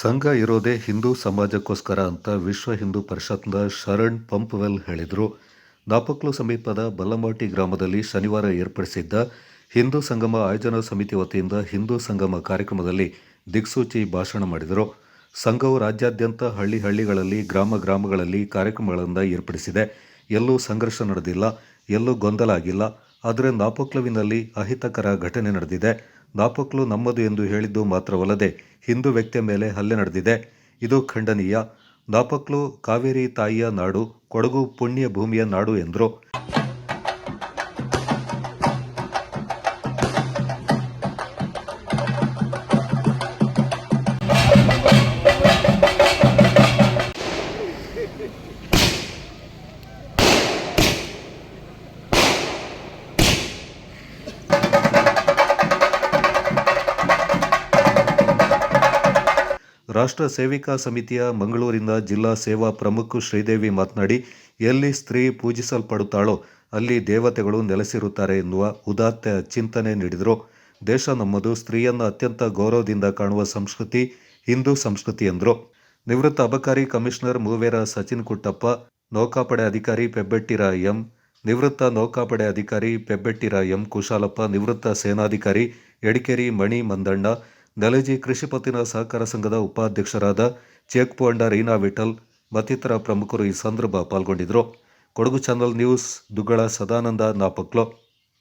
ಸಂಘ ಇರೋದೇ ಹಿಂದೂ ಸಮಾಜಕ್ಕೋಸ್ಕರ ಅಂತ ವಿಶ್ವ ಹಿಂದೂ ಪರಿಷತ್ನ ಶರಣ್ ಪಂಪ್ವೆಲ್ ಹೇಳಿದರು. ನಾಪಕ್ಲು ಸಮೀಪದ ಬಲ್ಲಮಾಟಿ ಗ್ರಾಮದಲ್ಲಿ ಶನಿವಾರ ಏರ್ಪಡಿಸಿದ್ದ ಹಿಂದೂ ಸಂಗಮ ಆಯೋಜನಾ ಸಮಿತಿ ವತಿಯಿಂದ ಹಿಂದೂ ಸಂಗಮ ಕಾರ್ಯಕ್ರಮದಲ್ಲಿ ದಿಕ್ಸೂಚಿ ಭಾಷಣ ಮಾಡಿದರು. ಸಂಘವು ರಾಜ್ಯಾದ್ಯಂತ ಹಳ್ಳಿಗಳಲ್ಲಿ ಗ್ರಾಮಗಳಲ್ಲಿ ಕಾರ್ಯಕ್ರಮಗಳನ್ನು ಏರ್ಪಡಿಸಿದೆ. ಎಲ್ಲೂ ಸಂಘರ್ಷ ನಡೆದಿಲ್ಲ, ಎಲ್ಲೂ ಗೊಂದಲ ಆಗಿಲ್ಲ. ಆದರೆ ನಾಪಕ್ಲುವಿನಲ್ಲಿ ಅಹಿತಕರ ಘಟನೆ ನಡೆದಿದೆ. ನಾಪಕ್ಲು ನಮ್ಮದು ಎಂದು ಹೇಳಿದ್ದು ಮಾತ್ರವಲ್ಲದೆ ಹಿಂದೂ ವ್ಯಕ್ತಿಯ ಮೇಲೆ ಹಲ್ಲೆ ನಡೆದಿದೆ. ಇದು ಖಂಡನೀಯ. ನಾಪಕ್ಲು ಕಾವೇರಿ ತಾಯಿಯ ನಾಡು, ಕೊಡಗು ಪುಣ್ಯ ಭೂಮಿಯ ನಾಡು ಎಂದರು. ರಾಷ್ಟ್ರ ಸೇವಿಕಾ ಸಮಿತಿಯ ಮಂಗಳೂರಿನ ಜಿಲ್ಲಾ ಸೇವಾ ಪ್ರಮುಖ ಶ್ರೀದೇವಿ ಮಾತನಾಡಿ, ಎಲ್ಲಿ ಸ್ತ್ರೀ ಪೂಜಿಸಲ್ಪಡುತ್ತಾಳೋ ಅಲ್ಲಿ ದೇವತೆಗಳು ನೆಲೆಸಿರುತ್ತಾರೆ ಎನ್ನುವ ಉದಾತ್ತ ಚಿಂತನೆ ನೀಡಿದರು. ದೇಶ ನಮ್ಮದು, ಸ್ತ್ರೀಯನ್ನು ಅತ್ಯಂತ ಗೌರವದಿಂದ ಕಾಣುವ ಸಂಸ್ಕೃತಿ ಹಿಂದೂ ಸಂಸ್ಕೃತಿ ಎಂದರು. ನಿವೃತ್ತ ಅಬಕಾರಿ ಕಮಿಷನರ್ ಮೂವೇರ ಸಚಿನ್ ಕುಟ್ಟಪ್ಪ, ನೌಕಾಪಡೆ ಅಧಿಕಾರಿ ಪೆಬ್ಬೆಟ್ಟಿರ ಎಂ, ನಿವೃತ್ತ ನೌಕಾಪಡೆ ಅಧಿಕಾರಿ ಪೆಬ್ಬೆಟ್ಟಿರ ಎಂ ಕುಶಾಲಪ್ಪ, ನಿವೃತ್ತ ಸೇನಾಧಿಕಾರಿ ಎಡಿಕೇರಿ ಮಣಿ ಮಂದಣ್ಣ, ನೆಲಜಿ ಕೃಷಿ ಪತ್ತಿನ ಸಹಕಾರ ಸಂಘದ ಉಪಾಧ್ಯಕ್ಷರಾದ ಚೇಕ್ಪುಂಡ ರೀನಾ ವಿಠಲ್ ಮತ್ತಿತರ ಪ್ರಮುಖರು ಈ ಸಂದರ್ಭ ಪಾಲ್ಗೊಂಡಿದ್ದರು. Kodagu channel news, Duggala Sadananda, Napoklu.